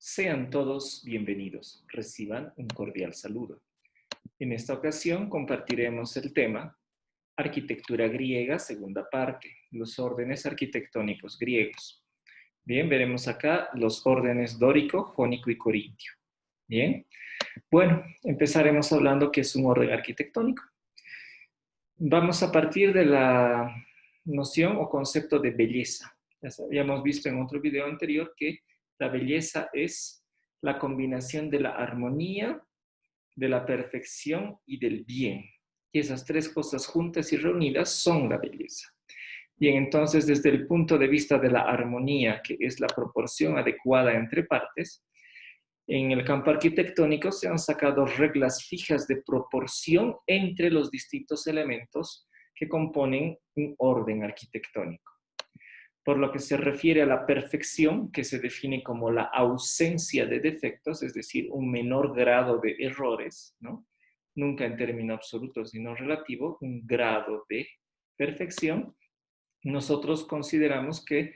Sean todos bienvenidos. Reciban un cordial saludo. En esta ocasión compartiremos el tema Arquitectura griega, segunda parte, los órdenes arquitectónicos griegos. Bien, veremos acá los órdenes dórico, jónico y corintio. Bien, bueno, empezaremos hablando qué es un orden arquitectónico. Vamos a partir de la noción o concepto de belleza. Ya habíamos visto en otro video anterior que la belleza es la combinación de la armonía, de la perfección y del bien. Y esas tres cosas juntas y reunidas son la belleza. Bien, entonces desde el punto de vista de la armonía, que es la proporción adecuada entre partes, en el campo arquitectónico se han sacado reglas fijas de proporción entre los distintos elementos que componen un orden arquitectónico. Por lo que se refiere a la perfección, que se define como la ausencia de defectos, es decir, un menor grado de errores, ¿no? Nunca en término absoluto, sino relativo, un grado de perfección, nosotros consideramos que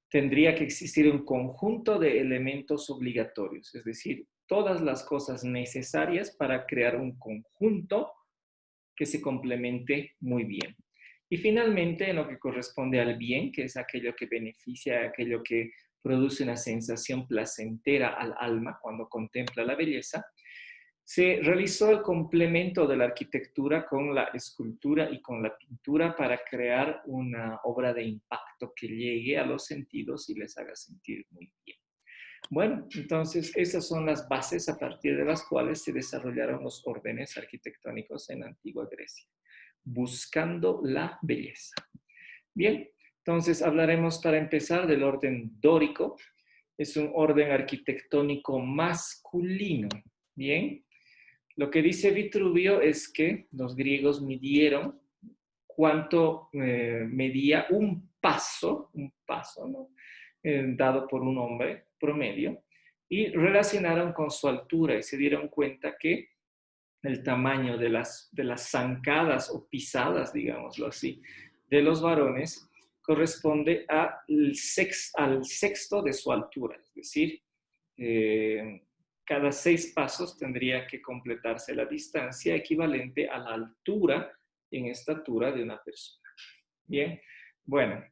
tendría que existir un conjunto de elementos obligatorios, es decir, todas las cosas necesarias para crear un conjunto que se complemente muy bien. Y finalmente, en lo que corresponde al bien, que es aquello que beneficia, aquello que produce una sensación placentera al alma cuando contempla la belleza, se realizó el complemento de la arquitectura con la escultura y con la pintura para crear una obra de impacto que llegue a los sentidos y les haga sentir muy bien. Bueno, entonces esas son las bases a partir de las cuales se desarrollaron los órdenes arquitectónicos en la antigua Grecia, buscando la belleza. Bien, entonces hablaremos para empezar del orden dórico. Es un orden arquitectónico masculino. Bien, lo que dice Vitruvio es que los griegos midieron cuánto medía un paso, ¿no? Dado por un hombre promedio, y relacionaron con su altura y se dieron cuenta que el tamaño de las zancadas o pisadas, digámoslo así, de los varones corresponde al sexto de su altura, es decir, cada 6 pasos tendría que completarse la distancia equivalente a la altura en estatura de una persona. Bien, bueno,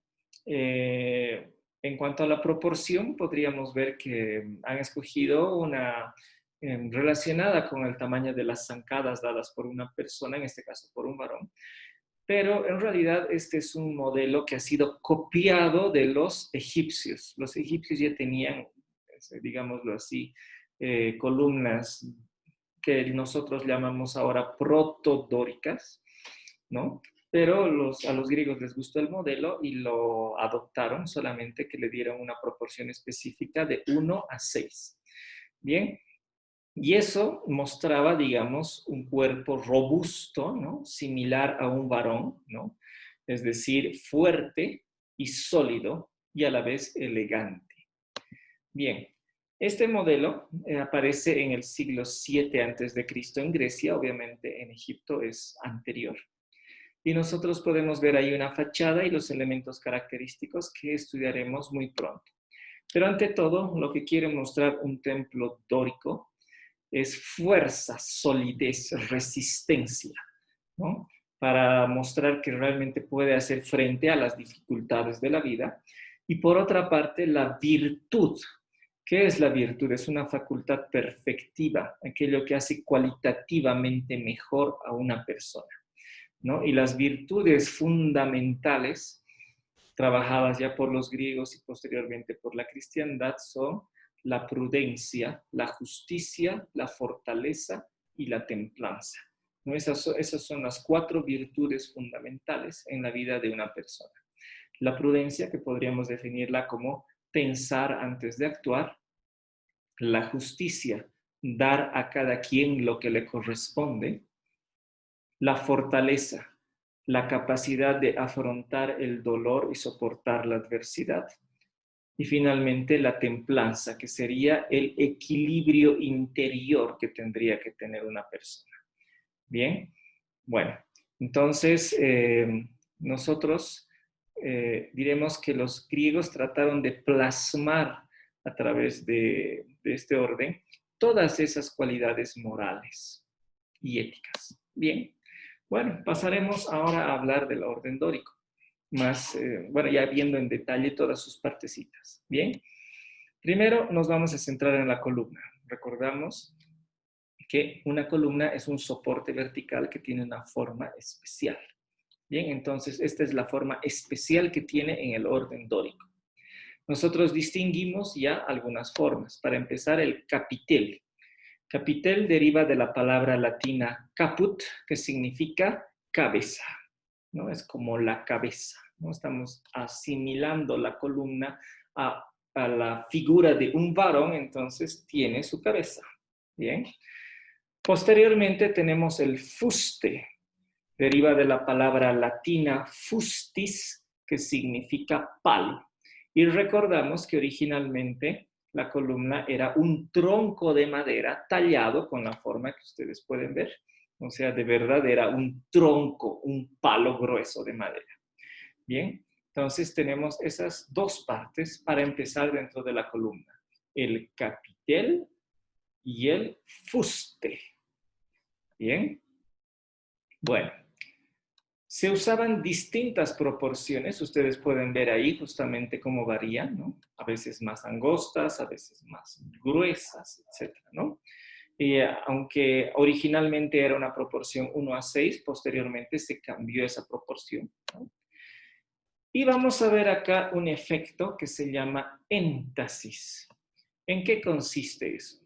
en cuanto a la proporción, podríamos ver que han escogido una relacionada con el tamaño de las zancadas dadas por una persona, en este caso por un varón, pero en realidad este es un modelo que ha sido copiado de los egipcios. Los egipcios ya tenían, digámoslo así, columnas que nosotros llamamos ahora protodóricas, ¿no? Pero a los griegos les gustó el modelo y lo adoptaron, solamente que le dieron una proporción específica de 1 a 6. Bien, y eso mostraba, digamos, un cuerpo robusto, ¿no? Similar a un varón, ¿no? Es decir, fuerte y sólido y a la vez elegante. Bien, este modelo aparece en el siglo 7 a.C. en Grecia, obviamente en Egipto es anterior. Y nosotros podemos ver ahí una fachada y los elementos característicos que estudiaremos muy pronto. Pero ante todo, lo que quiere mostrar un templo dórico es fuerza, solidez, resistencia, ¿no? Para mostrar que realmente puede hacer frente a las dificultades de la vida. Y por otra parte, la virtud. ¿Qué es la virtud? Es una facultad perfectiva, aquello que hace cualitativamente mejor a una persona, ¿no? Y las virtudes fundamentales, trabajadas ya por los griegos y posteriormente por la cristiandad, son la prudencia, la justicia, la fortaleza y la templanza, ¿no? Esas son las 4 virtudes fundamentales en la vida de una persona. La prudencia, que podríamos definirla como pensar antes de actuar. La justicia, dar a cada quien lo que le corresponde. La fortaleza, la capacidad de afrontar el dolor y soportar la adversidad. Y finalmente la templanza, que sería el equilibrio interior que tendría que tener una persona. Bien, bueno, entonces nosotros diremos que los griegos trataron de plasmar a través de de este orden todas esas cualidades morales y éticas. Bien, bueno, pasaremos ahora a hablar del orden dórico, más, bueno, ya viendo en detalle todas sus partecitas. Bien, primero nos vamos a centrar en la columna. Recordamos que una columna es un soporte vertical que tiene una forma especial. Bien, entonces esta es la forma especial que tiene en el orden dórico. Nosotros distinguimos ya algunas formas. Para empezar, el capitel. Capitel deriva de la palabra latina caput, que significa cabeza, ¿no? Es como la cabeza, ¿no? Estamos asimilando la columna a la figura de un varón, entonces tiene su cabeza. Bien. Posteriormente tenemos el fuste. Deriva de la palabra latina fustis, que significa palo. Y recordamos que originalmente la columna era un tronco de madera tallado con la forma que ustedes pueden ver. O sea, de verdad era un tronco, un palo grueso de madera. Bien, entonces tenemos esas dos partes para empezar dentro de la columna. El capitel y el fuste. Bien, bueno. Se usaban distintas proporciones, ustedes pueden ver ahí justamente cómo varían, ¿no? A veces más angostas, a veces más gruesas, etcétera, ¿no? Y aunque originalmente era una proporción 1:6, posteriormente se cambió esa proporción, ¿no? Y vamos a ver acá un efecto que se llama énfasis. ¿En qué consiste eso?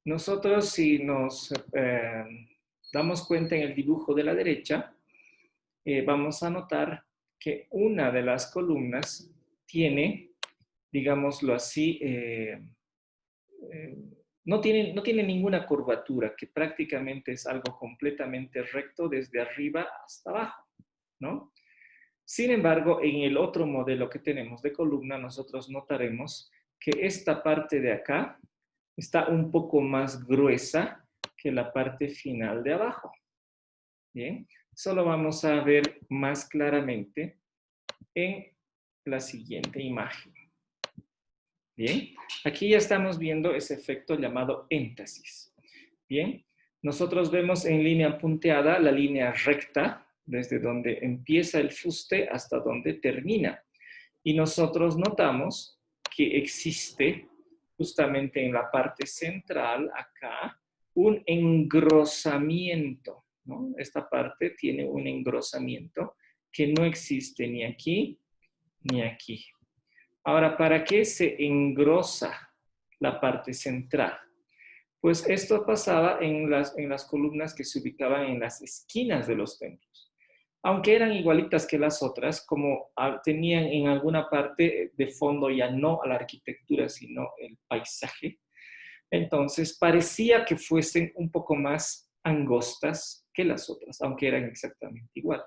Nosotros, si nos damos cuenta en el dibujo de la derecha, vamos a notar que una de las columnas tiene, digámoslo así, no tiene ninguna curvatura, que prácticamente es algo completamente recto desde arriba hasta abajo, ¿no? Sin embargo, en el otro modelo que tenemos de columna, nosotros notaremos que esta parte de acá está un poco más gruesa que la parte final de abajo. Bien, eso lo vamos a ver más claramente en la siguiente imagen. Bien, aquí ya estamos viendo ese efecto llamado énfasis. Bien, nosotros vemos en línea punteada la línea recta, desde donde empieza el fuste hasta donde termina. Y nosotros notamos que existe justamente en la parte central, acá, un engrosamiento, ¿no? Esta parte tiene un engrosamiento que no existe ni aquí ni aquí. Ahora, ¿para qué se engrosa la parte central? Pues esto pasaba en las columnas que se ubicaban en las esquinas de los templos. Aunque eran igualitas que las otras, como tenían en alguna parte de fondo ya no a la arquitectura, sino el paisaje, entonces parecía que fuesen un poco más angostas que las otras, aunque eran exactamente igual.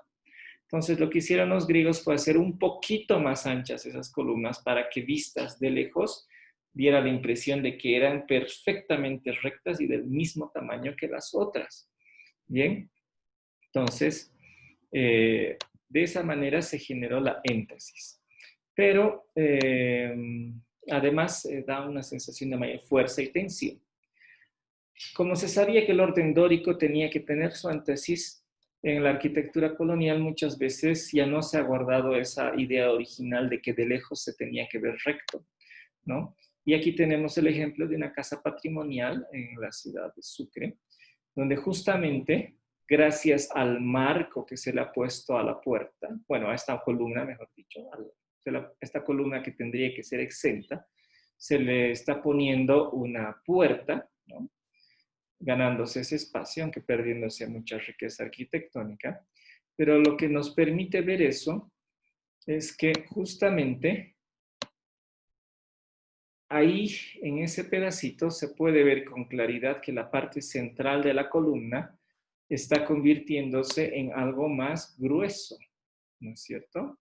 Entonces lo que hicieron los griegos fue hacer un poquito más anchas esas columnas para que vistas de lejos diera la impresión de que eran perfectamente rectas y del mismo tamaño que las otras. Bien, entonces de esa manera se generó la énfasis. Pero además da una sensación de mayor fuerza y tensión. Como se sabía que el orden dórico tenía que tener su énfasis, en la arquitectura colonial muchas veces ya no se ha guardado esa idea original de que de lejos se tenía que ver recto, ¿no? Y aquí tenemos el ejemplo de una casa patrimonial en la ciudad de Sucre, donde justamente, gracias al marco que se le ha puesto a la puerta, bueno, a esta columna, mejor dicho, esta columna que tendría que ser exenta, se le está poniendo una puerta, ¿no? Ganándose ese espacio, aunque perdiéndose mucha riqueza arquitectónica. Pero lo que nos permite ver eso es que justamente ahí, en ese pedacito, se puede ver con claridad que la parte central de la columna está convirtiéndose en algo más grueso, ¿no es cierto?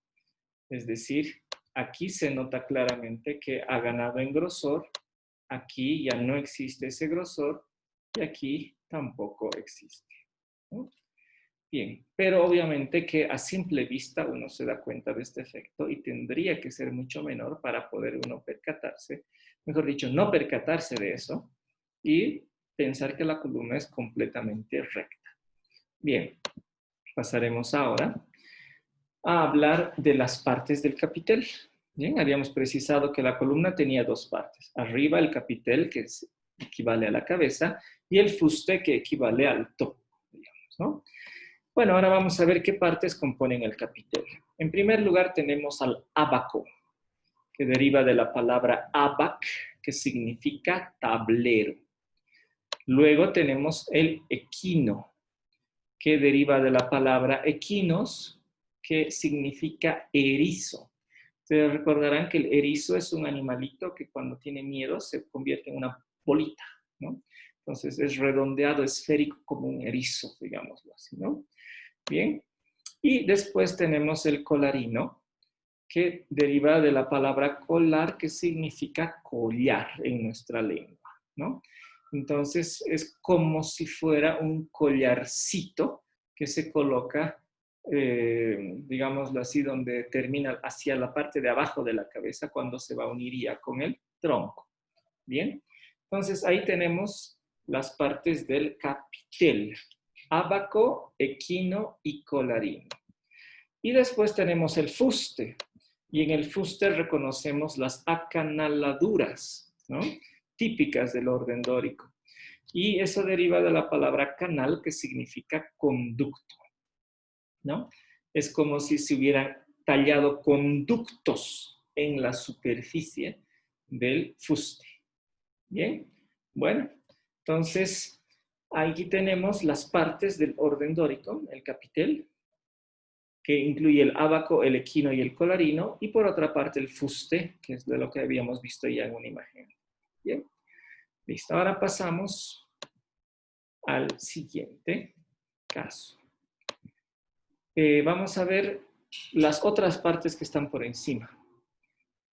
Es decir, aquí se nota claramente que ha ganado en grosor, aquí ya no existe ese grosor y aquí tampoco existe, ¿no? Bien, pero obviamente que a simple vista uno se da cuenta de este efecto y tendría que ser mucho menor para poder uno percatarse mejor dicho, no percatarse de eso y pensar que la columna es completamente recta. Bien, pasaremos ahora a hablar de las partes del capitel. Bien, habíamos precisado que la columna tenía dos partes. Arriba el capitel, que equivale a la cabeza, y el fuste, que equivale al tronco, digamos, ¿no? Bueno, ahora vamos a ver qué partes componen el capitel. En primer lugar tenemos al ábaco, que deriva de la palabra abac, que significa tablero. Luego tenemos el equino, que deriva de la palabra equinos, que significa erizo. Ustedes recordarán que el erizo es un animalito que cuando tiene miedo se convierte en una bolita, ¿no? Entonces es redondeado, esférico, como un erizo, digámoslo así, ¿no? Bien. Y después tenemos el colarino, que deriva de la palabra colar, que significa collar en nuestra lengua, ¿no? Entonces es como si fuera un collarcito que se coloca, digámoslo así, donde termina hacia la parte de abajo de la cabeza cuando se va a unir ya con el tronco. Bien, entonces ahí tenemos las partes del capitel: ábaco, equino y colarino. Y después tenemos el fuste. Y en el fuste reconocemos las acanaladuras, ¿no? Típicas del orden dórico. Y eso deriva de la palabra canal, que significa conducto, ¿no? Es como si se hubieran tallado conductos en la superficie del fuste. Bien, bueno, entonces aquí tenemos las partes del orden dórico, el capitel, que incluye el ábaco, el equino y el colarino, y por otra parte el fuste, que es de lo que habíamos visto ya en una imagen. Bien, listo. Ahora pasamos al siguiente caso. Vamos a ver las otras partes que están por encima.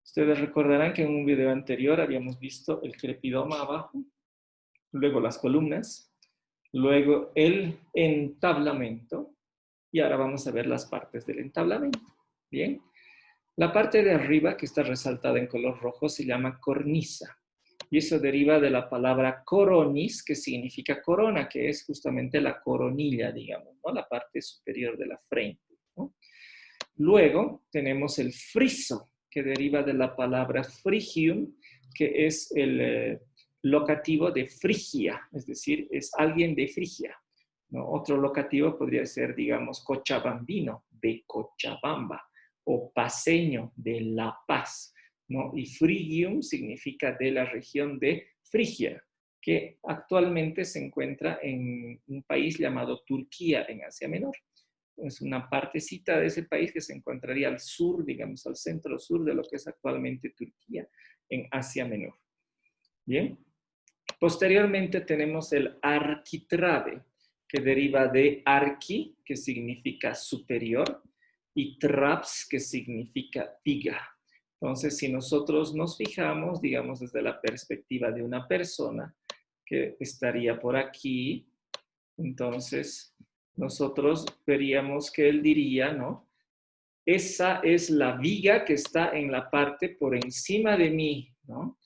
Ustedes recordarán que en un video anterior habíamos visto el crepidoma abajo, luego las columnas, luego el entablamento, y ahora vamos a ver las partes del entablamento. Bien. La parte de arriba, que está resaltada en color rojo, se llama cornisa. Y eso deriva de la palabra coronis, que significa corona, que es justamente la coronilla, digamos, ¿no? La parte superior de la frente, ¿no? Luego tenemos el friso, que deriva de la palabra frigium, que es el locativo de Frigia, es decir, es alguien de Frigia, ¿no? Otro locativo podría ser, digamos, cochabambino, de Cochabamba, o paseño, de La Paz, ¿no? Y frigium significa de la región de Frigia, que actualmente se encuentra en un país llamado Turquía, en Asia Menor. Es una partecita de ese país que se encontraría al sur, digamos, al centro-sur de lo que es actualmente Turquía, en Asia Menor. Bien. Posteriormente tenemos el arquitrabe, que deriva de arqui, que significa superior, y traps, que significa viga. Entonces, si nosotros nos fijamos, digamos, desde la perspectiva de una persona que estaría por aquí, entonces nosotros veríamos que él diría, ¿no? Esa es la viga que está en la parte por encima de mí, ¿no?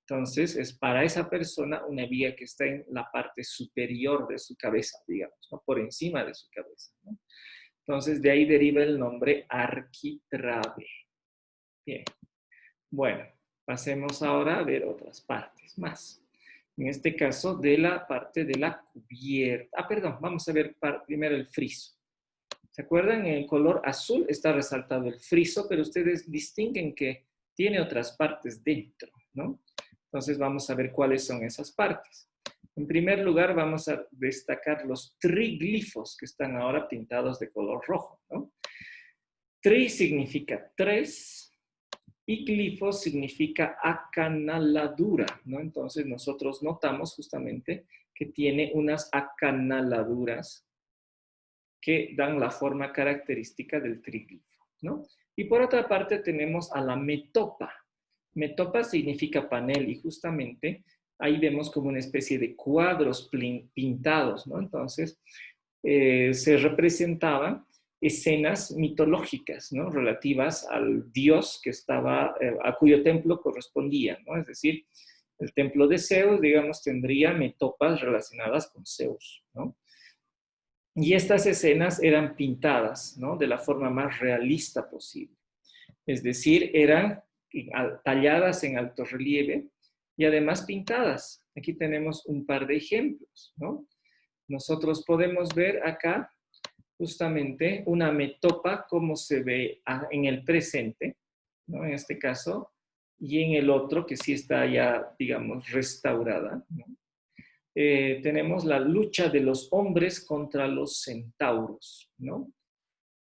Entonces, es para esa persona una viga que está en la parte superior de su cabeza, digamos, ¿no? Por encima de su cabeza, ¿no? Entonces, de ahí deriva el nombre arquitrabe. Bien. Bueno, pasemos ahora a ver otras partes más. En este caso, de la parte de la cubierta. Perdón, vamos a ver primero el friso. ¿Se acuerdan? En el color azul está resaltado el friso, pero ustedes distinguen que tiene otras partes dentro, ¿no? Entonces vamos a ver cuáles son esas partes. En primer lugar, vamos a destacar los triglifos que están ahora pintados de color rojo, ¿no? Tri significa tres y glifo significa acanaladura, ¿no? Entonces nosotros notamos justamente que tiene unas acanaladuras que dan la forma característica del triglifo, ¿no? Y por otra parte tenemos a la metopa. Metopa significa panel y justamente ahí vemos como una especie de cuadros pintados, ¿no? Entonces se representaban escenas mitológicas, ¿no? Relativas al dios que estaba, a cuyo templo correspondía, ¿no? Es decir, el templo de Zeus, digamos, tendría metopas relacionadas con Zeus, ¿no? Y estas escenas eran pintadas, ¿no? De la forma más realista posible. Es decir, eran talladas en alto relieve y además pintadas. Aquí tenemos un par de ejemplos, ¿no? Nosotros podemos ver acá justamente una metopa como se ve en el presente, ¿no? En este caso, y en el otro que sí está ya, digamos, restaurada, ¿no? Tenemos la lucha de los hombres contra los centauros, ¿no?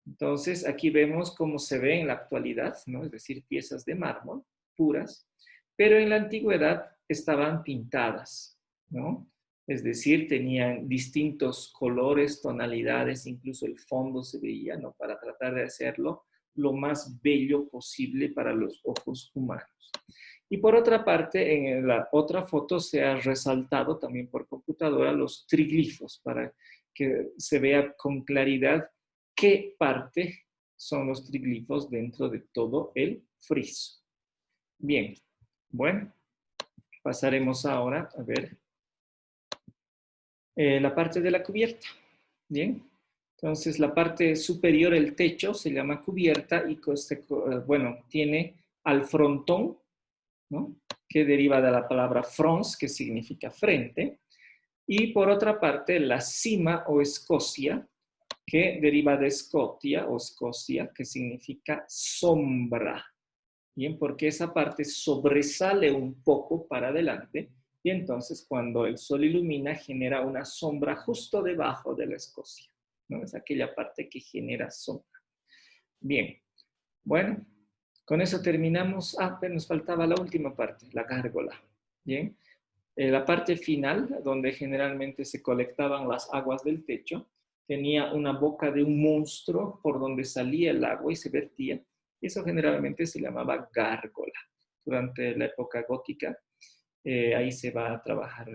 Entonces, aquí vemos cómo se ve en la actualidad, ¿no? Es decir, piezas de mármol puras, pero en la antigüedad estaban pintadas, ¿no? Es decir, tenían distintos colores, tonalidades, incluso el fondo se veía, ¿no? Para tratar de hacerlo lo más bello posible para los ojos humanos. Y por otra parte, en la otra foto se ha resaltado también por computadora los triglifos para que se vea con claridad qué parte son los triglifos dentro de todo el friso. Bien, bueno, pasaremos ahora a ver la parte de la cubierta. Bien, entonces la parte superior, el techo, se llama cubierta y, bueno, tiene al frontón, ¿no? Que deriva de la palabra frons, que significa frente, y por otra parte la cima o escocia, que deriva de Scotia o Escocia, que significa sombra. Bien, porque esa parte sobresale un poco para adelante y entonces cuando el sol ilumina genera una sombra justo debajo de la escocia, ¿no? Es aquella parte que genera sombra. Bien, bueno, con eso terminamos. Pero nos faltaba la última parte, la gárgola. Bien, la parte final, donde generalmente se colectaban las aguas del techo, tenía una boca de un monstruo por donde salía el agua y se vertía. Eso generalmente se llamaba gárgola. Durante la época gótica, ahí se va a trabajar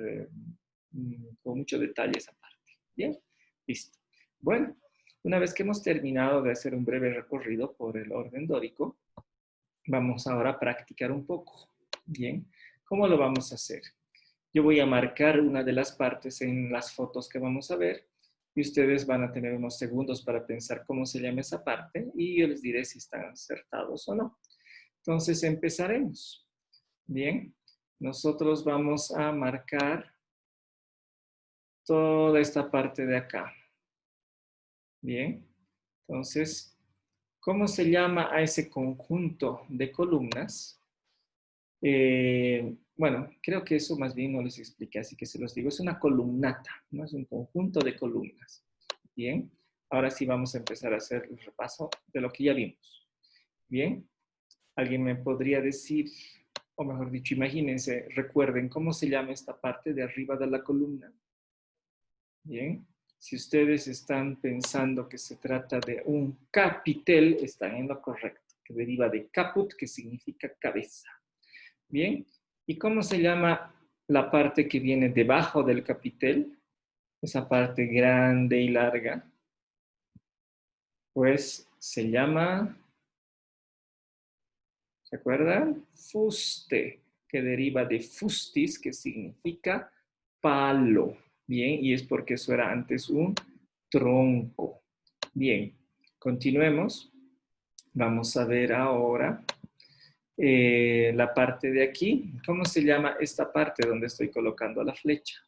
con mucho detalle esa parte. Bien, listo. Bueno, una vez que hemos terminado de hacer un breve recorrido por el orden dórico, vamos ahora a practicar un poco. Bien, ¿cómo lo vamos a hacer? Yo voy a marcar una de las partes en las fotos que vamos a ver y ustedes van a tener unos segundos para pensar cómo se llama esa parte y yo les diré si están acertados o no. Entonces empezaremos. Bien, nosotros vamos a marcar toda esta parte de acá. Bien, entonces, ¿cómo se llama a ese conjunto de columnas? Bueno, creo que eso más bien no les expliqué, así que se los digo. Es una columnata, ¿no? Es un conjunto de columnas. Bien, ahora sí vamos a empezar a hacer el repaso de lo que ya vimos. Bien, ¿alguien me podría decir, o mejor dicho, imagínense, recuerden cómo se llama esta parte de arriba de la columna? Bien, si ustedes están pensando que se trata de un capitel, están en lo correcto, que deriva de caput, que significa cabeza. Bien, ¿y cómo se llama la parte que viene debajo del capitel? Esa parte grande y larga. Pues se llama, ¿se acuerdan? Fuste, que deriva de fustis, que significa palo. Bien, y es porque eso era antes un tronco. Bien, continuemos. Vamos a ver ahora la parte de aquí. ¿Cómo se llama esta parte donde estoy colocando la flecha?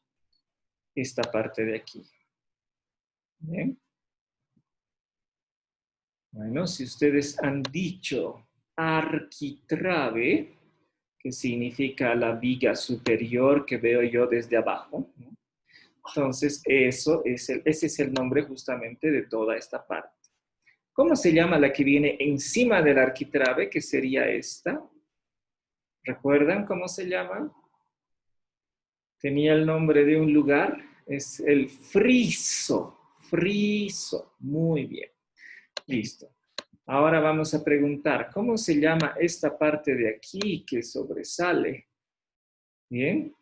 Esta parte de aquí. Bien. Bueno, si ustedes han dicho arquitrabe, que significa la viga superior que veo yo desde abajo, ¿no? Entonces ese es el nombre justamente de toda esta parte. ¿Cómo se llama la que viene encima del arquitrabe, que sería esta? ¿Recuerdan cómo se llama? Tenía el nombre de un lugar, es el friso, friso. Muy bien, listo. Ahora vamos a preguntar, ¿cómo se llama esta parte de aquí que sobresale? Bien,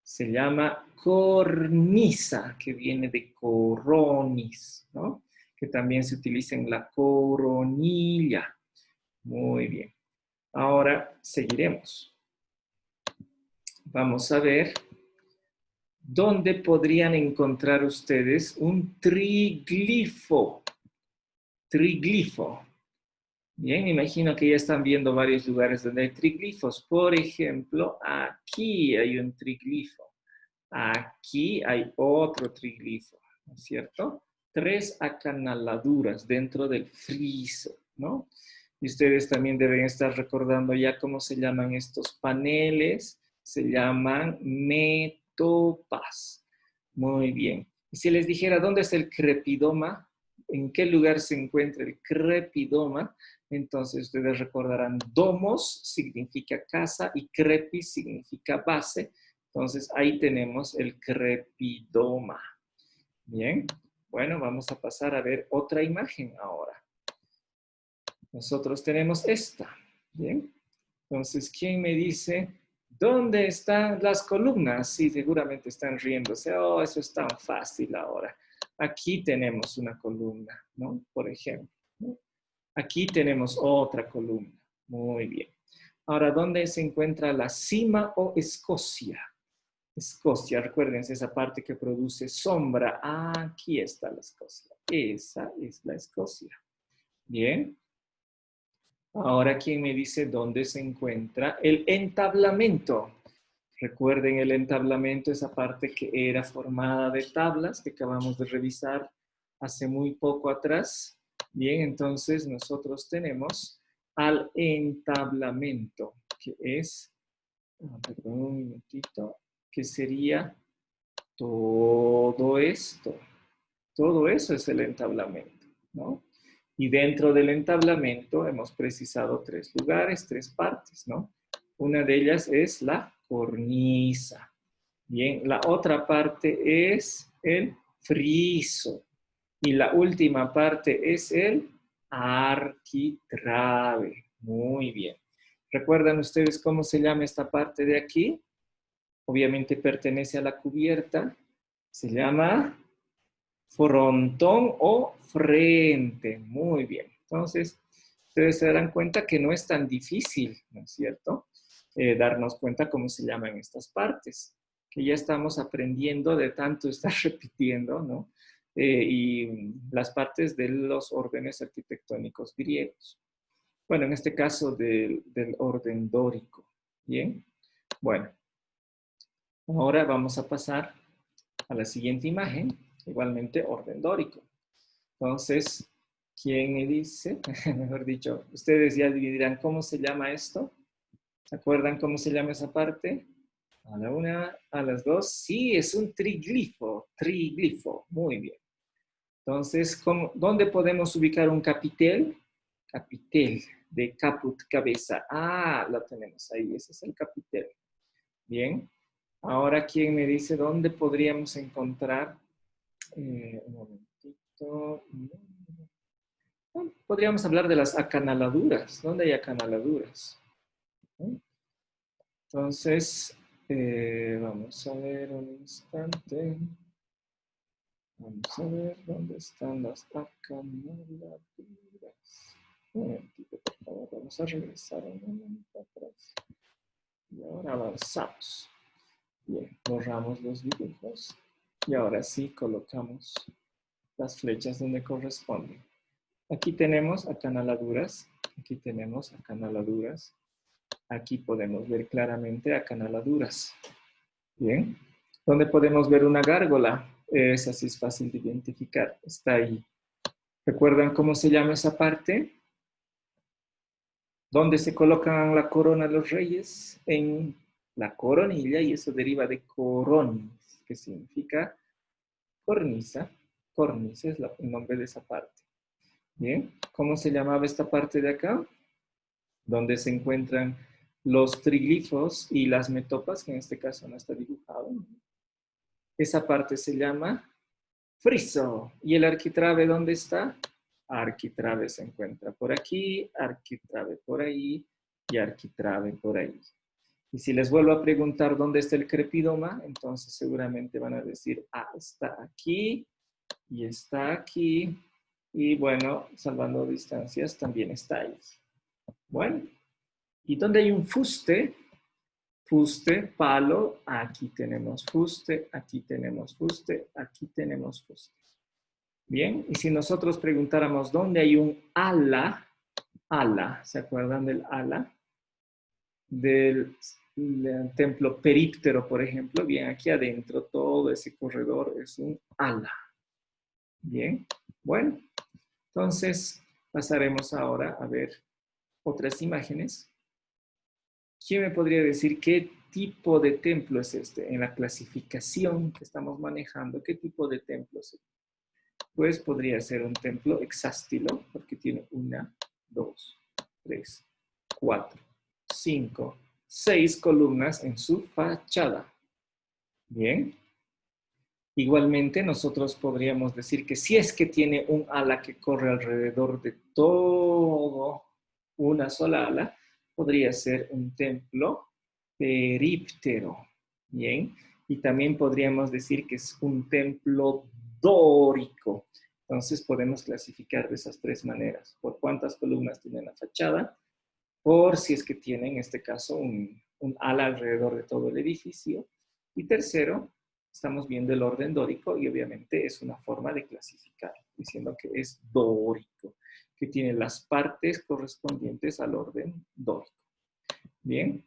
se llama cornisa, que viene de coronis, ¿no? que también se utiliza en la coronilla. Muy bien. Ahora seguiremos. Vamos a ver dónde podrían encontrar ustedes un triglifo. Triglifo. Bien, me imagino que ya están viendo varios lugares donde hay triglifos. Por ejemplo, aquí hay un triglifo. Aquí hay otro triglifo, ¿no es cierto? 3 acanaladuras dentro del friso, ¿no? Y ustedes también deben estar recordando ya cómo se llaman estos paneles. Se llaman metopas. Muy bien. Y si les dijera, ¿dónde es el crepidoma? ¿En qué lugar se encuentra el crepidoma? Entonces ustedes recordarán, domos significa casa y crepis significa base. Entonces ahí tenemos el crepidoma. Bien, bueno, vamos a pasar a ver otra imagen ahora. Nosotros tenemos esta. Bien, entonces, ¿quién me dice dónde están las columnas? Sí, seguramente están riéndose. Oh, eso es tan fácil ahora. Aquí tenemos una columna, ¿no? Por ejemplo, ¿no? Aquí tenemos otra columna. Muy bien. Ahora, ¿dónde se encuentra la cima o escocia? Escocia, recuérdense esa parte que produce sombra. Aquí está la Escocia. Esa es la Escocia. Bien. Ahora, ¿quién me dice dónde se encuentra el entablamento? Recuerden el entablamento, esa parte que era formada de tablas que acabamos de revisar hace muy poco atrás. Bien, entonces nosotros tenemos al entablamento, que es, perdón un minutito, que sería todo esto. Todo eso es el entablamento, ¿no? Y dentro del entablamento hemos precisado 3 lugares, 3 partes, ¿no? Una de ellas es la cornisa. Bien, la otra parte es el friso. Y la última parte es el arquitrabe. Muy bien. ¿Recuerdan ustedes cómo se llama esta parte de aquí? Obviamente pertenece a la cubierta. Se llama frontón o frente. Muy bien. Entonces, ustedes se darán cuenta que no es tan difícil, ¿no es cierto? Darnos cuenta cómo se llaman estas partes, que ya estamos aprendiendo de tanto estar repitiendo, ¿no? Y las partes de los órdenes arquitectónicos griegos. Bueno, en este caso del orden dórico. Bien. Bueno, ahora vamos a pasar a la siguiente imagen, igualmente orden dórico. Entonces, ¿quién me dice? Mejor dicho, ustedes ya dirán cómo se llama esto. ¿Se acuerdan cómo se llama esa parte? A la una, a las dos. Sí, es un triglifo. Triglifo. Muy bien. Entonces, ¿dónde podemos ubicar un capitel? Capitel de caput, cabeza. Lo tenemos ahí. Ese es el capitel. Bien. Ahora, ¿quién me dice dónde podríamos encontrar? Un momentito. Podríamos hablar de las acanaladuras. ¿Dónde hay acanaladuras? Entonces, vamos a ver un instante. Vamos a ver dónde están las acanaladuras. Un momentito, por favor. Vamos a regresar un momento atrás. Y ahora avanzamos. Bien, borramos los dibujos. Y ahora sí colocamos las flechas donde corresponden. Aquí tenemos acanaladuras. Aquí tenemos acanaladuras. Aquí podemos ver claramente acanaladuras. Bien. ¿Dónde podemos ver una gárgola? Esa sí es fácil de identificar. Está ahí. ¿Recuerdan cómo se llama esa parte? ¿Dónde se colocan la corona de los reyes? En la coronilla, y eso deriva de coronis, que significa cornisa. Cornisa es el nombre de esa parte. Bien. ¿Cómo se llamaba esta parte de acá? Donde se encuentran los triglifos y las metopas, que en este caso no está dibujado. Esa parte se llama friso. ¿Y el arquitrabe dónde está? Arquitrabe se encuentra por aquí, arquitrabe por ahí y arquitrabe por ahí. Y si les vuelvo a preguntar dónde está el crepidoma, entonces seguramente van a decir, está aquí y está aquí Y bueno, salvando distancias también está ahí. Bueno, y donde hay un fuste, palo, aquí tenemos fuste, aquí tenemos fuste, aquí tenemos fuste. Bien, y si nosotros preguntáramos dónde hay un ala, ¿se acuerdan del ala? Del templo períptero, por ejemplo. Bien, aquí adentro todo ese corredor es un ala. Bien, bueno, entonces pasaremos ahora a ver otras imágenes. ¿Quién me podría decir qué tipo de templo es este? En la clasificación que estamos manejando, ¿qué tipo de templo es este? Pues podría ser un templo hexástilo, porque tiene 1, 2, 3, 4, 5, 6 columnas en su fachada. Bien. Igualmente, nosotros podríamos decir que si es que tiene un ala que corre alrededor de todo una sola ala, podría ser un templo períptero. Bien. Y también podríamos decir que es un templo dórico. Entonces podemos clasificar de esas tres maneras. Por cuántas columnas tiene la fachada, por si es que tiene en este caso un ala alrededor de todo el edificio. Y tercero, estamos viendo el orden dórico y obviamente es una forma de clasificar, diciendo que es dórico, que tiene las partes correspondientes al orden dórico. Bien.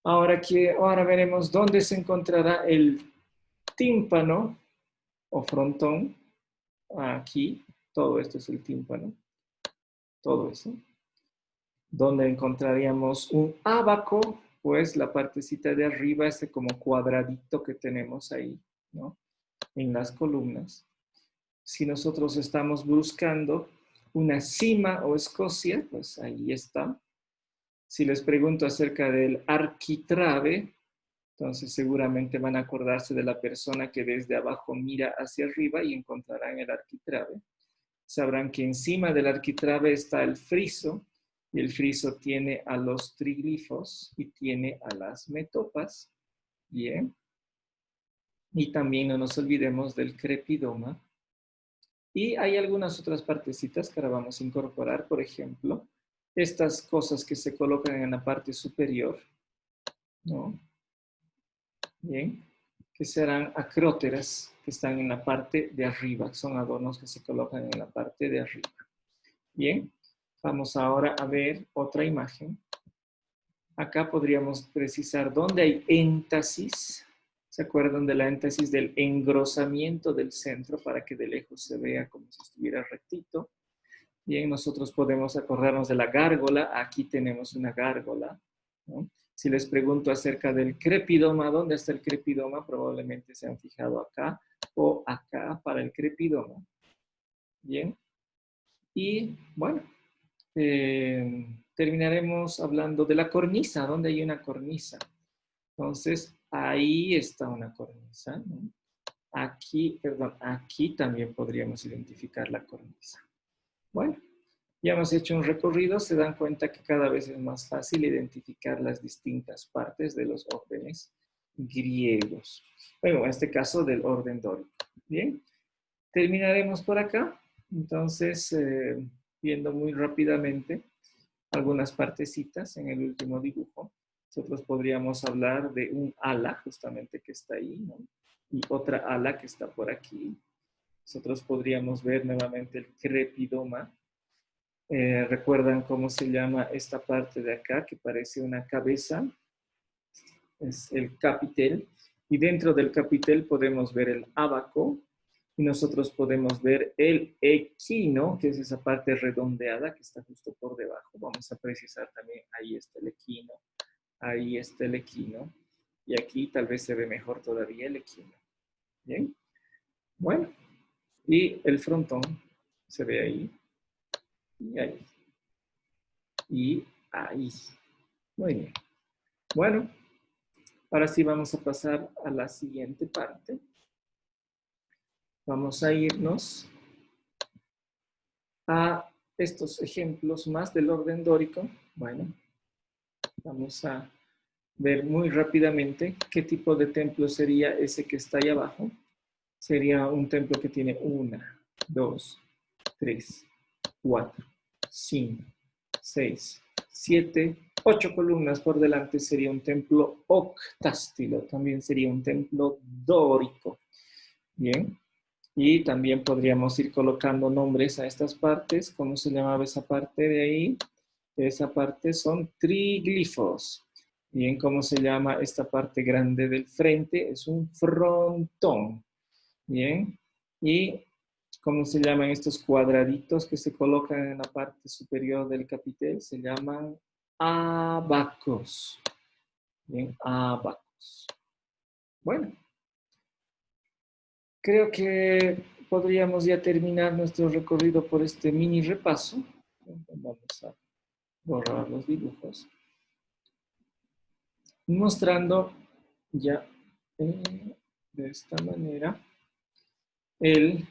Ahora veremos dónde se encontrará el tímpano o frontón. Aquí, todo esto es el tímpano. Todo eso. Donde encontraríamos un ábaco, pues la partecita de arriba, ese como cuadradito que tenemos ahí, ¿no? En las columnas. Si nosotros estamos buscando una cima o escocia, pues ahí está. Si les pregunto acerca del arquitrabe, entonces seguramente van a acordarse de la persona que desde abajo mira hacia arriba y encontrarán el arquitrabe. Sabrán que encima del arquitrabe está el friso, y el friso tiene a los triglifos y tiene a las metopas. Bien. Y también no nos olvidemos del crepidoma. Y hay algunas otras partecitas que ahora vamos a incorporar. Por ejemplo, estas cosas que se colocan en la parte superior, ¿no? Bien. Que serán acróteras, que están en la parte de arriba. Son adornos que se colocan en la parte de arriba. Bien. Vamos ahora a ver otra imagen. Acá podríamos precisar dónde hay énfasis. ¿Se acuerdan de la énfasis del engrosamiento del centro para que de lejos se vea como si estuviera rectito? Bien, nosotros podemos acordarnos de la gárgola. Aquí tenemos una gárgola, ¿no? Si les pregunto acerca del crepidoma, ¿dónde está el crepidoma? Probablemente se han fijado acá o acá para el crepidoma. Bien. Y bueno, terminaremos hablando de la cornisa. ¿Dónde hay una cornisa? Entonces, ahí está una cornisa, ¿no? Aquí también podríamos identificar la cornisa. Bueno, ya hemos hecho un recorrido. Se dan cuenta que cada vez es más fácil identificar las distintas partes de los órdenes griegos. Bueno, en este caso del orden dórico. Bien, terminaremos por acá. Entonces, viendo muy rápidamente algunas partecitas en el último dibujo. Nosotros podríamos hablar de un ala, justamente que está ahí, ¿no? Y otra ala que está por aquí. Nosotros podríamos ver nuevamente el crepidoma. ¿Recuerdan cómo se llama esta parte de acá, que parece una cabeza? Es el capitel. Y dentro del capitel podemos ver el ábaco. Y nosotros podemos ver el equino, que es esa parte redondeada que está justo por debajo. Vamos a precisar también, ahí está el equino, ahí está el equino. Y aquí tal vez se ve mejor todavía el equino. ¿Bien? Bueno, y el frontón se ve ahí, y ahí, y ahí. Muy bien. Bueno, ahora sí vamos a pasar a la siguiente parte. Vamos a irnos a estos ejemplos más del orden dórico. Bueno, vamos a ver muy rápidamente qué tipo de templo sería ese que está ahí abajo. Sería un templo que tiene 1, 2, 3, 4, 5, 6, 7, 8 columnas por delante sería un templo octástilo, también sería un templo dórico. Bien, y también podríamos ir colocando nombres a estas partes. ¿Cómo se llamaba esa parte de ahí? Esa parte son triglifos. Bien, ¿cómo se llama esta parte grande del frente? Es un frontón. Bien, y ¿cómo se llaman estos cuadraditos que se colocan en la parte superior del capitel? Se llaman abacos. Bien, abacos. Bueno, creo que podríamos ya terminar nuestro recorrido por este mini repaso. Vamos a borrar los dibujos. Mostrando ya de esta manera el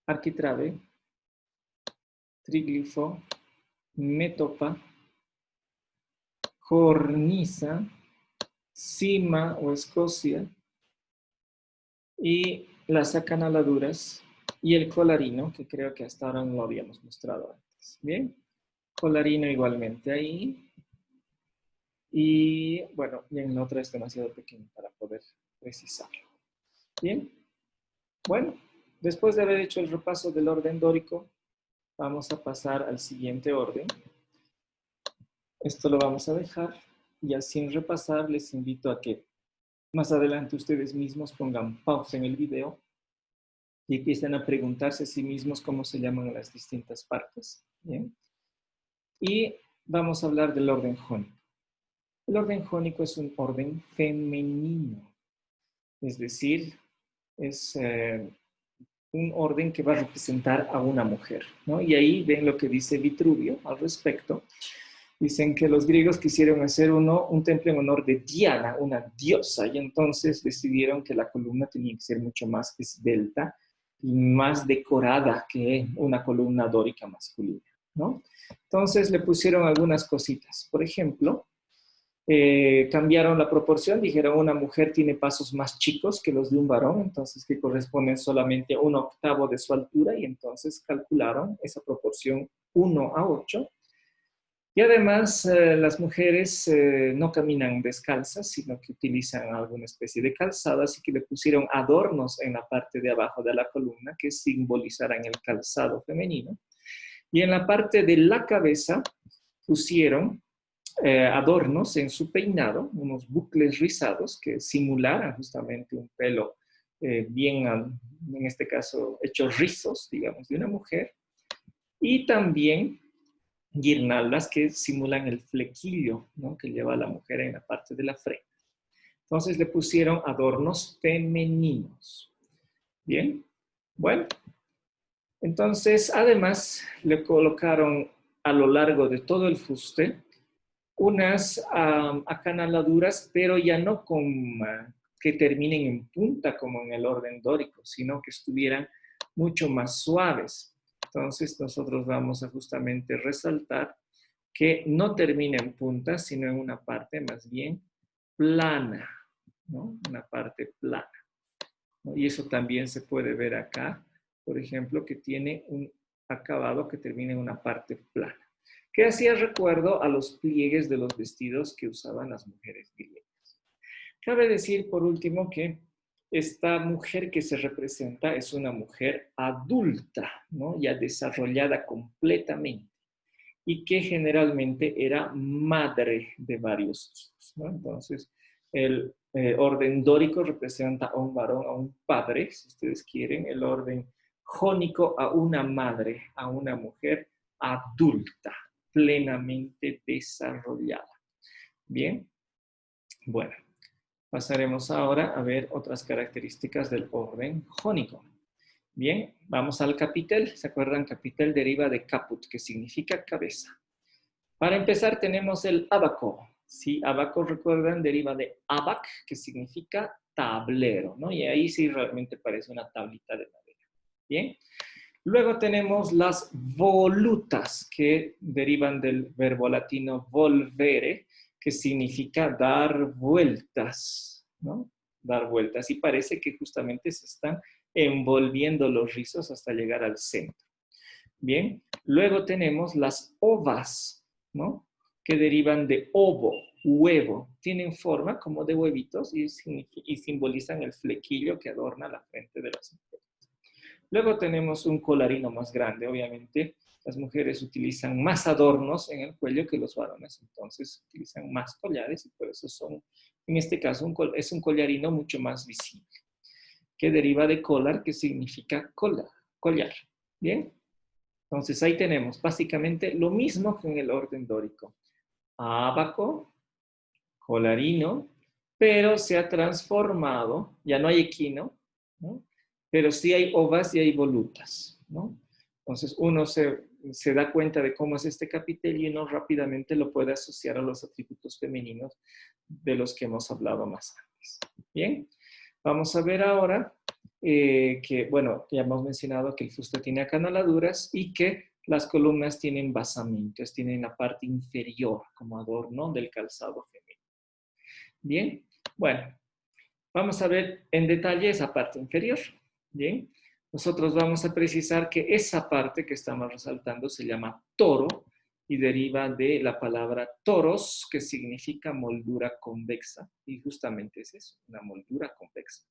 arquitrabe, triglifo, métopa, cornisa, cima o escocia y las acanaladuras y el colarino, que creo que hasta ahora no lo habíamos mostrado antes. Bien, colarino igualmente ahí. Y bueno, y en la otra es demasiado pequeño para poder precisarlo. Bien, bueno, después de haber hecho el repaso del orden dórico, vamos a pasar al siguiente orden. Esto lo vamos a dejar y ya sin repasar les invito a que más adelante ustedes mismos pongan pausa en el video y empiecen a preguntarse a sí mismos cómo se llaman las distintas partes. ¿Bien? Y vamos a hablar del orden jónico. El orden jónico es un orden femenino, es decir, es un orden que va a representar a una mujer, ¿no? Y ahí ven lo que dice Vitruvio al respecto. Dicen que los griegos quisieron hacer un templo en honor de Diana, una diosa, y entonces decidieron que la columna tenía que ser mucho más esbelta y más decorada que una columna dórica masculina, ¿no? Entonces le pusieron algunas cositas. Por ejemplo, cambiaron la proporción, dijeron una mujer tiene pasos más chicos que los de un varón, entonces que corresponden solamente a 1/8 de su altura, y entonces calcularon esa proporción 1:8. Y además las mujeres no caminan descalzas, sino que utilizan alguna especie de calzado, así que le pusieron adornos en la parte de abajo de la columna que simbolizaran el calzado femenino. Y en la parte de la cabeza pusieron adornos en su peinado, unos bucles rizados que simularan justamente un pelo bien, en este caso, hechos rizos, digamos, de una mujer. Y también guirnaldas que simulan el flequillo, ¿no?, que lleva la mujer en la parte de la frente. Entonces le pusieron adornos femeninos. Bien, bueno. Entonces, además, le colocaron a lo largo de todo el fuste unas acanaladuras, pero ya no con que terminen en punta como en el orden dórico, sino que estuvieran mucho más suaves. Entonces nosotros vamos a justamente resaltar que no termina en punta, sino en una parte más bien plana, ¿no? Una parte plana, ¿no? Y eso también se puede ver acá, por ejemplo, que tiene un acabado que termina en una parte plana, que hacía recuerdo a los pliegues de los vestidos que usaban las mujeres griegas. Cabe decir, por último, que esta mujer que se representa es una mujer adulta, ¿no?, ya desarrollada completamente, y que generalmente era madre de varios hijos, ¿no? Entonces, el orden dórico representa a un varón, a un padre, si ustedes quieren. El orden jónico a una madre, a una mujer adulta, plenamente desarrollada. Bien, bueno, pasaremos ahora a ver otras características del orden jónico. Bien, vamos al capitel. ¿Se acuerdan? Capitel deriva de caput, que significa cabeza. Para empezar tenemos el abaco. Sí, abaco, recuerdan, deriva de abac, que significa tablero, ¿no? Y ahí sí realmente parece una tablita de madera. Bien. Luego tenemos las volutas, que derivan del verbo latino volvere, que significa dar vueltas, ¿no? Dar vueltas. Y parece que justamente se están envolviendo los rizos hasta llegar al centro. Bien, luego tenemos las ovas, ¿no? Que derivan de ovo, huevo. Tienen forma como de huevitos y simbolizan el flequillo que adorna la frente de las mujeres. Luego tenemos un colarino más grande, obviamente. Las mujeres utilizan más adornos en el cuello que los varones, entonces utilizan más collares y por eso son, en este caso, es un collarino mucho más visible, que deriva de collar, que significa collar. ¿Bien? Entonces ahí tenemos básicamente lo mismo que en el orden dórico. Ábaco, colarino, pero se ha transformado, ya no hay equino, ¿no? Pero sí hay ovas y hay volutas, ¿no? Entonces uno se da cuenta de cómo es este capitel y uno rápidamente lo puede asociar a los atributos femeninos de los que hemos hablado más antes. Bien, vamos a ver ahora que, bueno, ya hemos mencionado que el fuste tiene acanaladuras y que las columnas tienen basamentos, tienen la parte inferior como adorno del calzado femenino. Bien, bueno, vamos a ver en detalle esa parte inferior. Bien, nosotros vamos a precisar que esa parte que estamos resaltando se llama toro y deriva de la palabra toros, que significa moldura convexa, y justamente es eso, una moldura convexa.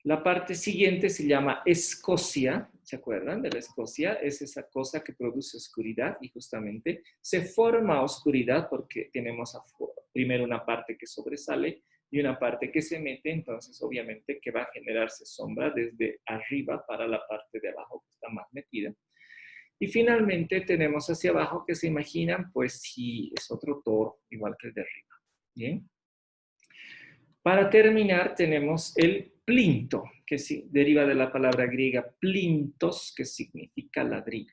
La parte siguiente se llama escocia, ¿se acuerdan de la escocia? Es esa cosa que produce oscuridad y justamente se forma oscuridad porque tenemos primero una parte que sobresale y una parte que se mete, entonces obviamente que va a generarse sombra desde arriba para la parte de abajo que está más metida. Y finalmente tenemos hacia abajo que se imaginan, pues si es otro toro, igual que el de arriba. ¿Bien? Para terminar tenemos el plinto, que deriva de la palabra griega plintos, que significa ladrillo.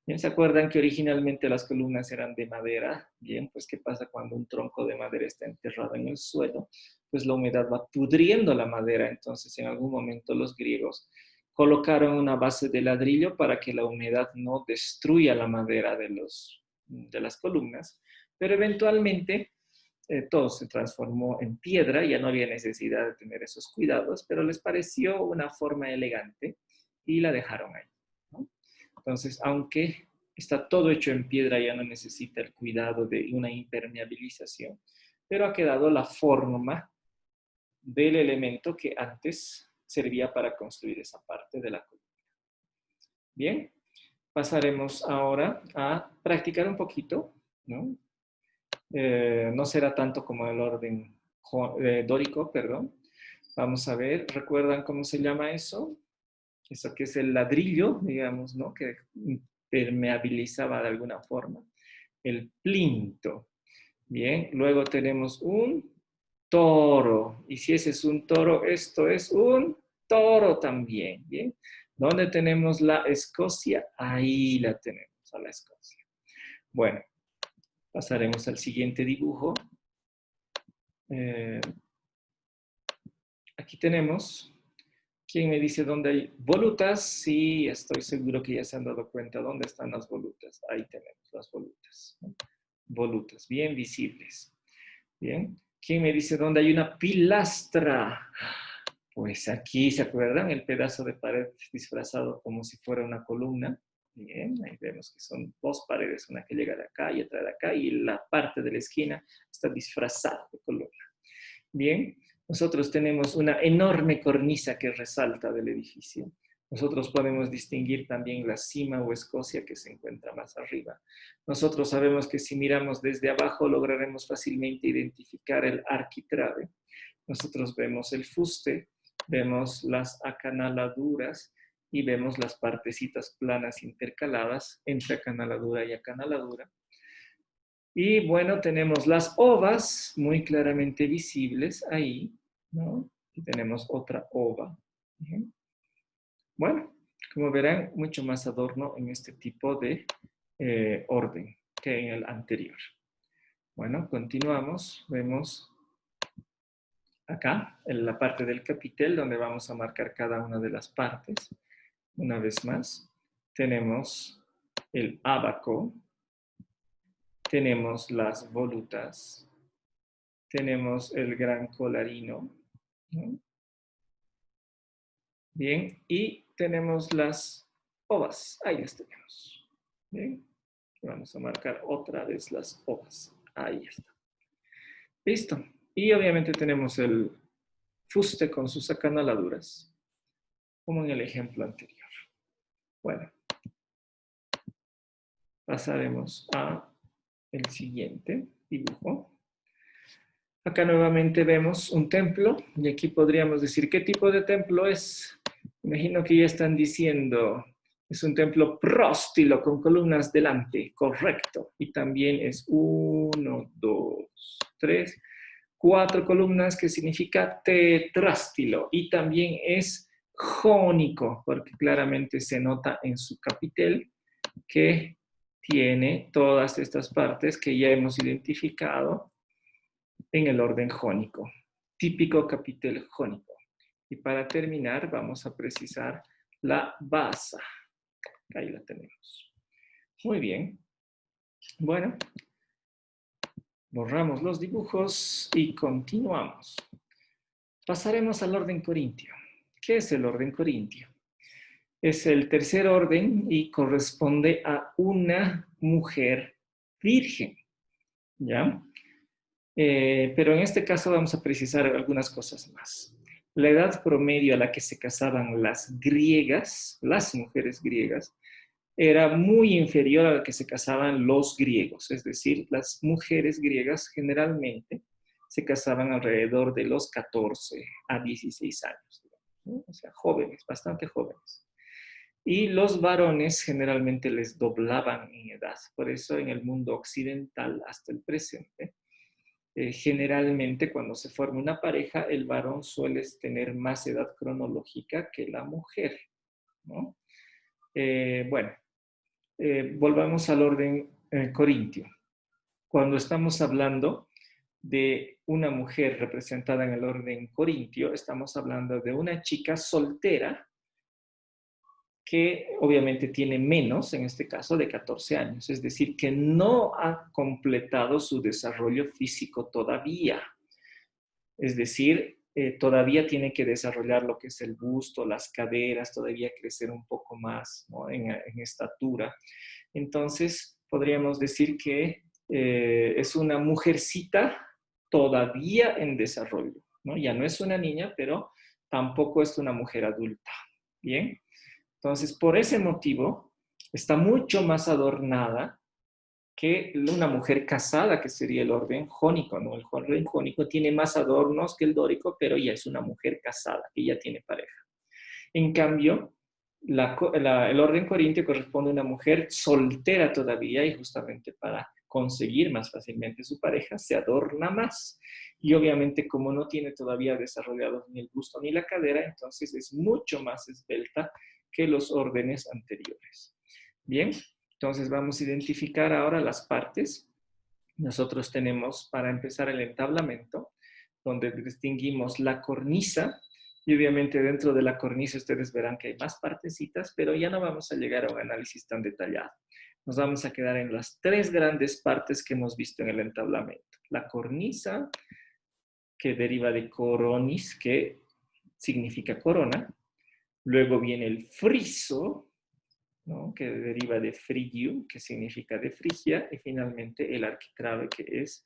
Bien, ¿se acuerdan que originalmente las columnas eran de madera? Bien, pues ¿qué pasa cuando un tronco de madera está enterrado en el suelo? Pues la humedad va pudriendo la madera, entonces en algún momento los griegos colocaron una base de ladrillo para que la humedad no destruya la madera de las columnas, pero eventualmente todo se transformó en piedra, ya no había necesidad de tener esos cuidados, pero les pareció una forma elegante y la dejaron ahí, ¿no? Entonces, aunque está todo hecho en piedra, ya no necesita el cuidado de una impermeabilización, pero ha quedado la forma del elemento que antes servía para construir esa parte de la columna. Bien, pasaremos ahora a practicar un poquito, ¿no? No será tanto como el orden dórico, perdón. Vamos a ver, ¿recuerdan cómo se llama eso? Eso que es el ladrillo, digamos, ¿no? Que permeabilizaba de alguna forma. El plinto. Bien, luego tenemos un toro. Y si ese es un toro, esto es un toro también. Bien, ¿dónde tenemos la Escocia? Ahí la tenemos, a la Escocia. Bueno, pasaremos al siguiente dibujo. Aquí tenemos, ¿quién me dice dónde hay volutas? Sí, estoy seguro que ya se han dado cuenta dónde están las volutas. Ahí tenemos las volutas, ¿no? Volutas, bien visibles. Bien, ¿quién me dice dónde hay una pilastra? Pues aquí, ¿se acuerdan? El pedazo de pared disfrazado como si fuera una columna. Bien, ahí vemos que son dos paredes, una que llega de acá y otra de acá, y la parte de la esquina está disfrazada de columna. Bien, nosotros tenemos una enorme cornisa que resalta del edificio. Nosotros podemos distinguir también la cima o escocia que se encuentra más arriba. Nosotros sabemos que si miramos desde abajo lograremos fácilmente identificar el arquitrabe. Nosotros vemos el fuste, vemos las acanaladuras y vemos las partecitas planas intercaladas entre acanaladura y acanaladura. Y bueno, tenemos las ovas muy claramente visibles ahí, ¿no? Y tenemos otra ova. Bien. Bueno, como verán, mucho más adorno en este tipo de orden que en el anterior. Bueno, continuamos. Vemos acá en la parte del capitel donde vamos a marcar cada una de las partes. Una vez más, tenemos el ábaco, tenemos las volutas, tenemos el gran colarino, ¿no? Bien, y tenemos las ovas. Ahí las tenemos. Bien. Vamos a marcar otra vez las ovas. Ahí está. Listo. Y obviamente tenemos el fuste con sus acanaladuras, como en el ejemplo anterior. Bueno, pasaremos a el siguiente dibujo. Acá nuevamente vemos un templo, y aquí podríamos decir qué tipo de templo es. Imagino que ya están diciendo, es un templo próstilo con columnas delante, correcto. Y también es 1, 2, 3, 4 columnas, que significa tetrástilo. Y también es jónico, porque claramente se nota en su capitel que tiene todas estas partes que ya hemos identificado en el orden jónico, típico capitel jónico. Y para terminar vamos a precisar la basa. Ahí la tenemos. Muy bien. Bueno, borramos los dibujos y continuamos. Pasaremos al orden corintio. ¿Qué es el orden corintio? Es el tercer orden y corresponde a una mujer virgen, ¿ya? Pero en este caso vamos a precisar algunas cosas más. La edad promedio a la que se casaban las griegas, las mujeres griegas, era muy inferior a la que se casaban los griegos. Es decir, las mujeres griegas generalmente se casaban alrededor de los 14 a 16 años, ¿no? O sea, jóvenes, bastante jóvenes. Y los varones generalmente les doblaban en edad. Por eso en el mundo occidental hasta el presente, generalmente cuando se forma una pareja, el varón suele tener más edad cronológica que la mujer, ¿no? Bueno, volvamos al orden corintio. Cuando estamos hablando de una mujer representada en el orden corintio, estamos hablando de una chica soltera que obviamente tiene menos, en este caso, de 14 años, es decir, que no ha completado su desarrollo físico todavía. Es decir, todavía tiene que desarrollar lo que es el busto, las caderas, todavía crecer un poco más, ¿no? en estatura. Entonces, podríamos decir que es una mujercita todavía en desarrollo, ¿no? Ya no es una niña, pero tampoco es una mujer adulta. Bien. Entonces, por ese motivo, está mucho más adornada que una mujer casada, que sería el orden jónico, ¿no? El orden jónico tiene más adornos que el dórico, pero ya es una mujer casada, que ya tiene pareja. En cambio, el orden corintio corresponde a una mujer soltera todavía, y justamente para conseguir más fácilmente su pareja, se adorna más. Y obviamente, como no tiene todavía desarrollado ni el busto ni la cadera, entonces es mucho más esbelta que los órdenes anteriores. Bien, entonces vamos a identificar ahora las partes. Nosotros tenemos, para empezar, el entablamento, donde distinguimos la cornisa, y obviamente dentro de la cornisa ustedes verán que hay más partecitas, pero ya no vamos a llegar a un análisis tan detallado. Nos vamos a quedar en las tres grandes partes que hemos visto en el entablamento. La cornisa, que deriva de coronis, que significa corona. Luego viene el friso, ¿no? Que deriva de frigium, que significa de Frigia. Y finalmente el arquitrabe, que es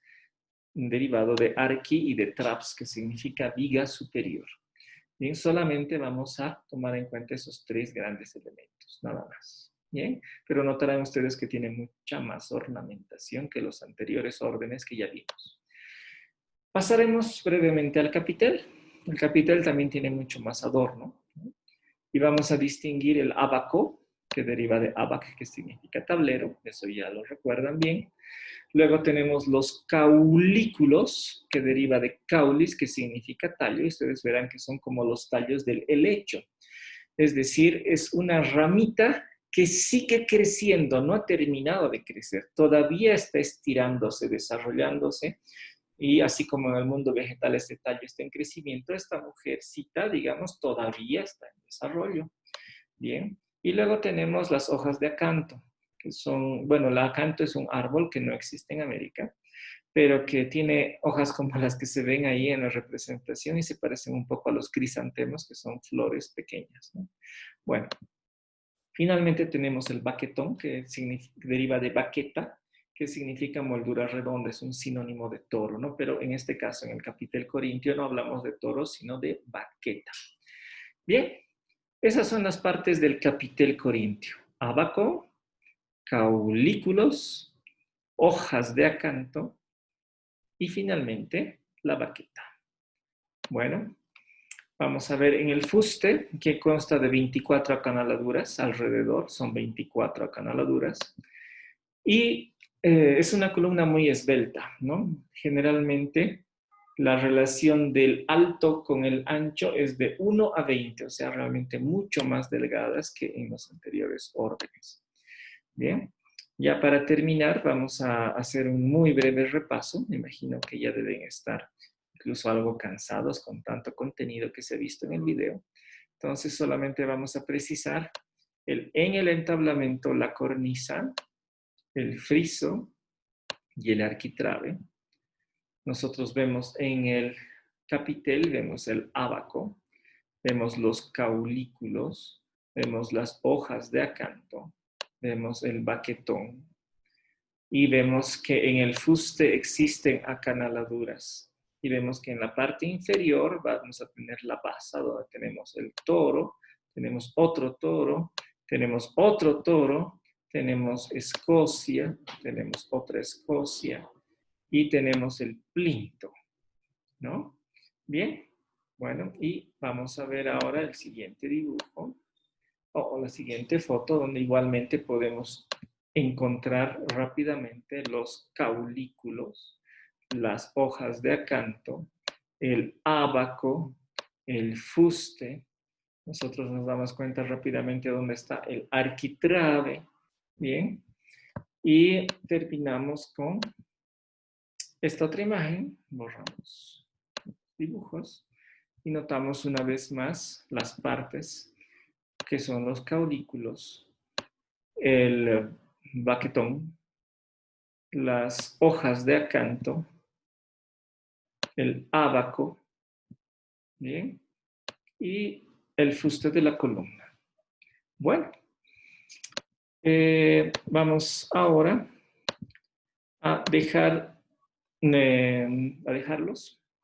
un derivado de arqui y de traps, que significa viga superior. Bien, solamente vamos a tomar en cuenta esos tres grandes elementos, nada más. Bien, pero notarán ustedes que tiene mucha más ornamentación que los anteriores órdenes que ya vimos. Pasaremos brevemente al capitel. El capitel también tiene mucho más adorno, ¿no? Y vamos a distinguir el abaco, que deriva de abac, que significa tablero, eso ya lo recuerdan bien. Luego tenemos los caulículos, que deriva de caulis, que significa tallo, y ustedes verán que son como los tallos del helecho. Es decir, es una ramita que sigue creciendo, no ha terminado de crecer, todavía está estirándose, desarrollándose, y así como en el mundo vegetal este tallo está en crecimiento, esta mujercita, digamos, todavía está en desarrollo. Bien, y luego tenemos las hojas de acanto, que son, bueno, el acanto es un árbol que no existe en América, pero que tiene hojas como las que se ven ahí en la representación y se parecen un poco a los crisantemos, que son flores pequeñas, ¿no? Bueno, Finalmente tenemos el baquetón, que deriva de baqueta, que significa moldura redonda, es un sinónimo de toro, ¿no? Pero en este caso, en el capitel corintio, no hablamos de toro, sino de baqueta. Bien, esas son las partes del capitel corintio. Ábaco, caulículos, hojas de acanto y finalmente la baqueta. Bueno, vamos a ver en el fuste, que consta de 24 acanaladuras alrededor, son 24 acanaladuras. Y es una columna muy esbelta, ¿no? Generalmente la relación del alto con el ancho es de 1 a 20, o sea, realmente mucho más delgadas que en los anteriores órdenes. Bien, ya para terminar vamos a hacer un muy breve repaso. Me imagino que ya deben estar incluso algo cansados con tanto contenido que se ha visto en el video. Entonces solamente vamos a precisar en el entablamento la cornisa, el friso y el arquitrabe. Nosotros vemos en el capitel, vemos el ábaco, vemos los caulículos, vemos las hojas de acanto, vemos el baquetón y vemos que en el fuste existen acanaladuras. Y vemos que en la parte inferior vamos a tener la basa, donde tenemos el toro, tenemos otro toro, tenemos otro toro, tenemos Escocia, tenemos otra Escocia y tenemos el plinto, ¿no? Bien, bueno, y vamos a ver ahora el siguiente dibujo o la siguiente foto donde igualmente podemos encontrar rápidamente los caulículos, las hojas de acanto, el ábaco, el fuste. Nosotros nos damos cuenta rápidamente dónde está el arquitrabe. Bien. Y terminamos con esta otra imagen. Borramos dibujos y notamos una vez más las partes que son los caulículos, el baquetón, las hojas de acanto, el ábaco, ¿bien? Y el fuste de la columna. Bueno, vamos ahora a dejarlos.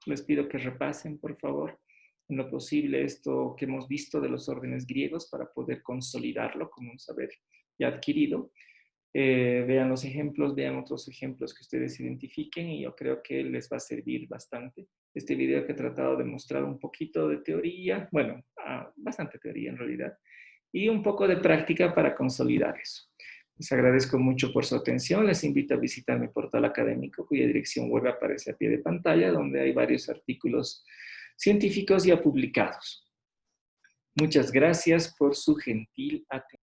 Les pido que repasen, por favor, en lo posible esto que hemos visto de los órdenes griegos para poder consolidarlo como un saber ya adquirido. Vean los ejemplos, vean otros ejemplos que ustedes identifiquen y yo creo que les va a servir bastante. Este video que he tratado de mostrar un poquito de teoría, bueno, bastante teoría en realidad, y un poco de práctica para consolidar eso. Les agradezco mucho por su atención. Les invito a visitar mi portal académico, cuya dirección web aparece a pie de pantalla, donde hay varios artículos científicos ya publicados. Muchas gracias por su gentil atención.